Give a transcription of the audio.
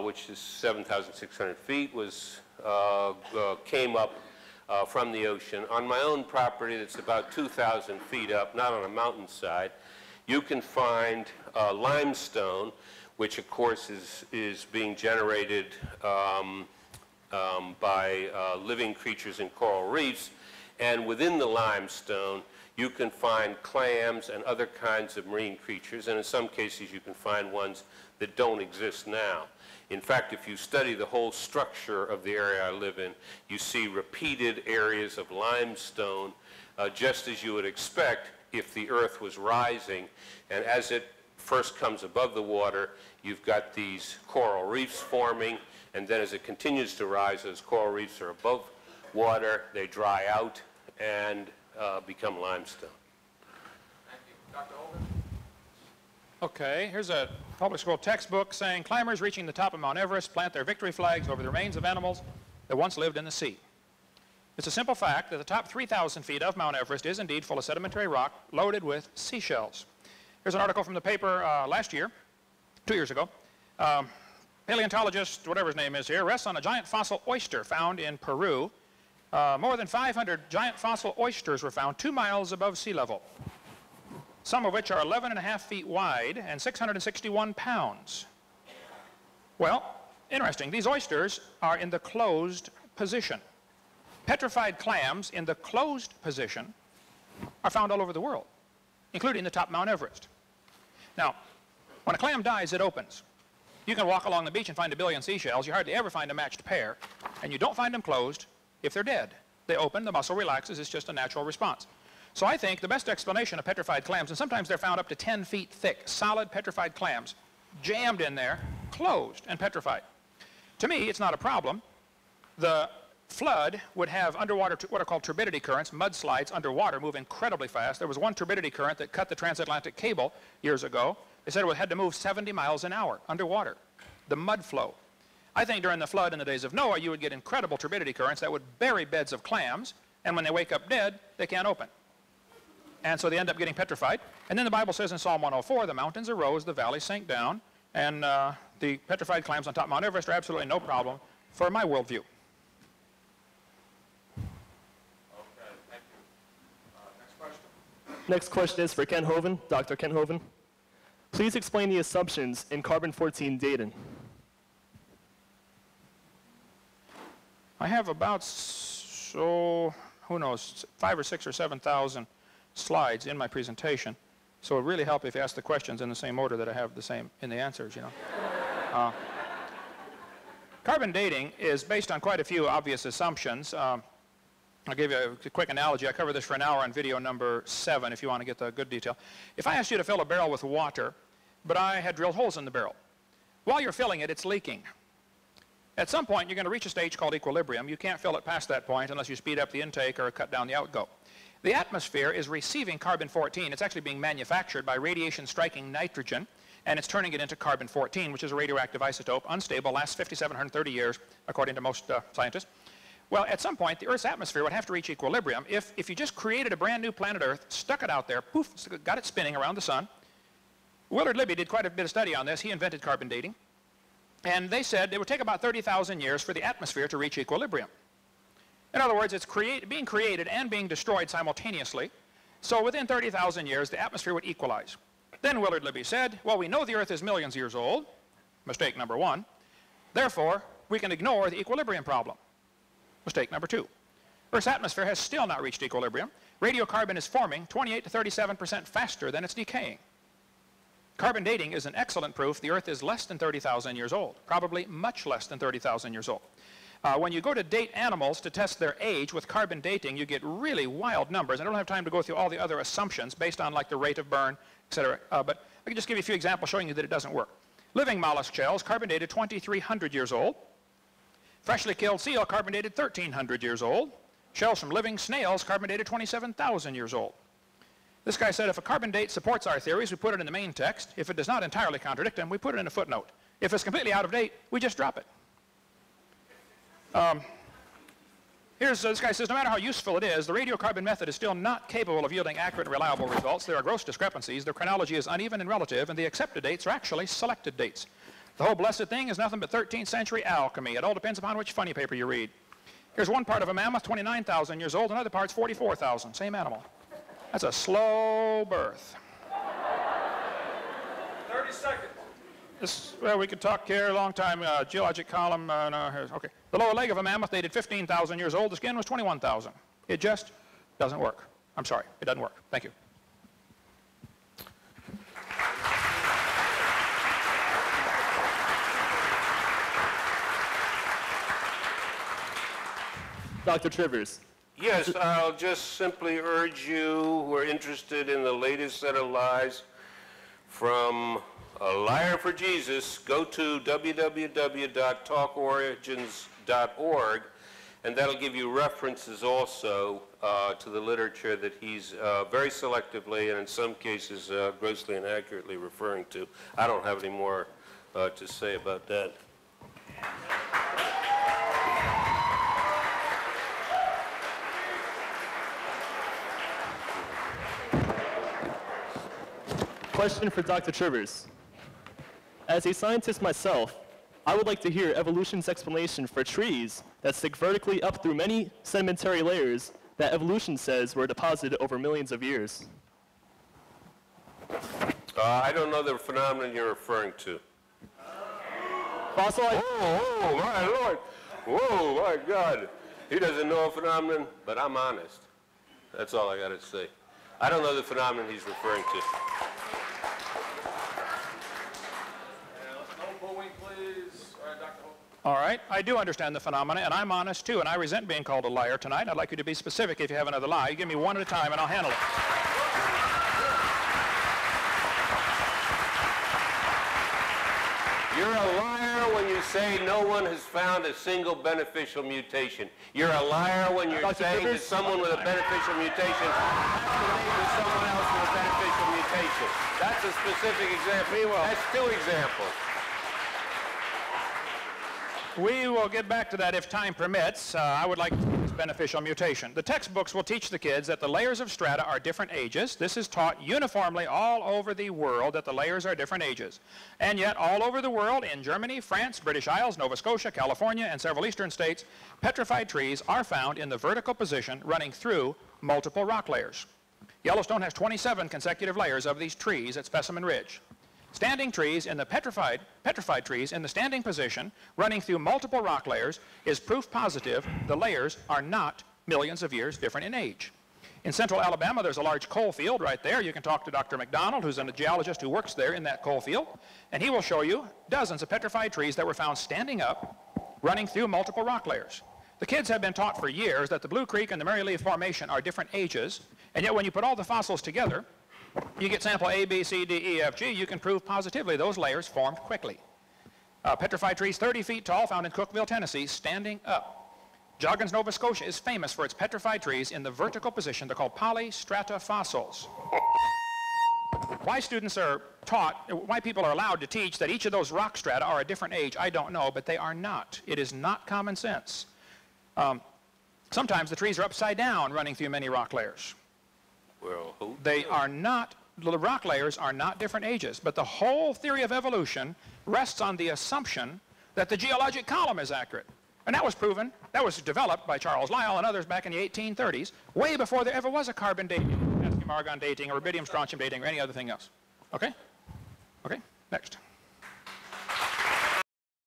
which is 7,600 feet, came up from the ocean. On my own property, that's about 2,000 feet up, not on a mountainside, you can find limestone, which of course is being generated by living creatures in coral reefs. And within the limestone, you can find clams and other kinds of marine creatures, and in some cases you can find ones that don't exist now. In fact, if you study the whole structure of the area I live in, you see repeated areas of limestone, just as you would expect if the Earth was rising. And as it first comes above the water, you've got these coral reefs forming, and then as it continues to rise, those coral reefs are above water, they dry out and become limestone. Thank you. Dr. Holden? Okay, here's a public school textbook saying climbers reaching the top of Mount Everest plant their victory flags over the remains of animals that once lived in the sea. It's a simple fact that the top 3,000 feet of Mount Everest is indeed full of sedimentary rock loaded with seashells. Here's an article from the paper last year, 2 years ago. Paleontologist, whatever his name is here, rests on a giant fossil oyster found in Peru. More than 500 giant fossil oysters were found 2 miles above sea level, some of which are 11.5 feet wide and 661 pounds. Well, interesting. These oysters are in the closed position. Petrified clams in the closed position are found all over the world, including the top Mount Everest. Now, when a clam dies, it opens. You can walk along the beach and find a billion seashells. You hardly ever find a matched pair, and you don't find them closed if they're dead. They open, the muscle relaxes, it's just a natural response. So I think the best explanation of petrified clams, and sometimes they're found up to 10 feet thick, solid petrified clams, jammed in there, closed and petrified. To me, it's not a problem. The flood would have underwater, what are called turbidity currents, mudslides underwater, move incredibly fast. There was one turbidity current that cut the transatlantic cable years ago. They said it had to move 70 miles an hour underwater, the mud flow. I think during the flood in the days of Noah, you would get incredible turbidity currents that would bury beds of clams, and when they wake up dead, they can't open. And so they end up getting petrified. And then the Bible says in Psalm 104, the mountains arose, the valleys sank down, and the petrified clams on top of Mount Everest are absolutely no problem for my worldview. Okay, thank you. Next question. Next question is for Ken Hoven, Dr. Ken Hoven. Please explain the assumptions in carbon-14 dating. I have about, so, who knows, 5,000 or 6,000 or 7,000 slides in my presentation. So it would really help if you ask the questions in the same order that I have the same in the answers, you know. Carbon dating is based on quite a few obvious assumptions. I'll give you a quick analogy. I covered this for an hour on video number 7 if you want to get the good detail. If I asked you to fill a barrel with water, but I had drilled holes in the barrel, while you're filling it, it's leaking. At some point, you're going to reach a stage called equilibrium. You can't fill it past that point unless you speed up the intake or cut down the outgo. The atmosphere is receiving carbon-14. It's actually being manufactured by radiation striking nitrogen, and it's turning it into carbon-14, which is a radioactive isotope, unstable, lasts 5,730 years, according to most scientists. Well, at some point, the Earth's atmosphere would have to reach equilibrium. If you just created a brand new planet Earth, stuck it out there, poof, got it spinning around the sun. Willard Libby did quite a bit of study on this. He invented carbon dating. And they said it would take about 30,000 years for the atmosphere to reach equilibrium. In other words, it's being created and being destroyed simultaneously. So within 30,000 years, the atmosphere would equalize. Then Willard Libby said, well, we know the Earth is millions of years old. Mistake number 1. Therefore, we can ignore the equilibrium problem. Mistake number 2. Earth's atmosphere has still not reached equilibrium. Radiocarbon is forming 28 to 37% faster than it's decaying. Carbon dating is an excellent proof the Earth is less than 30,000 years old, probably much less than 30,000 years old. When you go to date animals to test their age with carbon dating, you get really wild numbers. I don't have time to go through all the other assumptions based on like the rate of burn, etc. But I can just give you a few examples showing you that it doesn't work. Living mollusk shells, carbon dated 2,300 years old. Freshly killed seal, carbon dated 1,300 years old. Shells from living snails, carbon dated 27,000 years old. This guy said if a carbon date supports our theories, we put it in the main text. If it does not entirely contradict them, we put it in a footnote. If it's completely out of date, we just drop it. This guy says, no matter how useful it is, the radiocarbon method is still not capable of yielding accurate and reliable results. There are gross discrepancies. Their chronology is uneven and relative, and the accepted dates are actually selected dates. The whole blessed thing is nothing but 13th century alchemy. It all depends upon which funny paper you read. Here's one part of a mammoth, 29,000 years old, another part's 44,000, same animal. That's a slow birth. 30 seconds. Well, we could talk here a long time. Geologic column, no, here's, okay. The lower leg of a mammoth dated 15,000 years old. The skin was 21,000. It just doesn't work. I'm sorry, it doesn't work. Thank you. Dr. Trivers. Yes, I'll just simply urge you who are interested in the latest set of lies from A Liar for Jesus, go to www.talkorigins.org, and that'll give you references also to the literature that he's very selectively and in some cases grossly inaccurately referring to. I don't have any more to say about that. Question for Dr. Trivers. As a scientist myself, I would like to hear evolution's explanation for trees that stick vertically up through many sedimentary layers that evolution says were deposited over millions of years. I don't know the phenomenon you're referring to. Fossilized. Oh, my Lord. Whoa, my God. He doesn't know a phenomenon, but I'm honest. That's all I got to say. I don't know the phenomenon he's referring to. No booing, please. All right, Dr. Holt. All right, I do understand the phenomena, and I'm honest too, and I resent being called a liar tonight. I'd like you to be specific if you have another lie. You give me one at a time, and I'll handle it. You're a liar when you say no one has found a single beneficial mutation. You're a liar when you're saying that someone with a beneficial mutation has to mate with someone else with a beneficial mutation. That's a specific example. That's two examples. We will get back to that if time permits. I would like to see this beneficial mutation. The textbooks will teach the kids that the layers of strata are different ages. This is taught uniformly all over the world, that the layers are different ages. And yet, all over the world, in Germany, France, British Isles, Nova Scotia, California, and several eastern states, petrified trees are found in the vertical position running through multiple rock layers. Yellowstone has 27 consecutive layers of these trees at Specimen Ridge. Standing trees in the petrified trees in the standing position running through multiple rock layers is proof positive the layers are not millions of years different in age. In central Alabama, there's a large coal field right there. You can talk to Dr. McDonald, who's a geologist who works there in that coal field, and he will show you dozens of petrified trees that were found standing up, running through multiple rock layers. The kids have been taught for years that the Blue Creek and the Mary Lee Formation are different ages, and yet when you put all the fossils together, you get sample A, B, C, D, E, F, G. You can prove positively those layers formed quickly. Petrified trees 30 feet tall found in Cookeville, Tennessee, standing up. Joggins, Nova Scotia is famous for its petrified trees in the vertical position. They're called polystrata fossils. Why students are taught, why people are allowed to teach that each of those rock strata are a different age, I don't know, but they are not. It is not common sense. Sometimes the trees are upside down running through many rock layers. Well, They are not, the rock layers are not different ages, but the whole theory of evolution rests on the assumption that the geologic column is accurate. And that was proven, that was developed by Charles Lyell and others back in the 1830s, way before there ever was a carbon dating, potassium argon dating, or rubidium strontium dating, or any other thing else. Okay? Okay, next.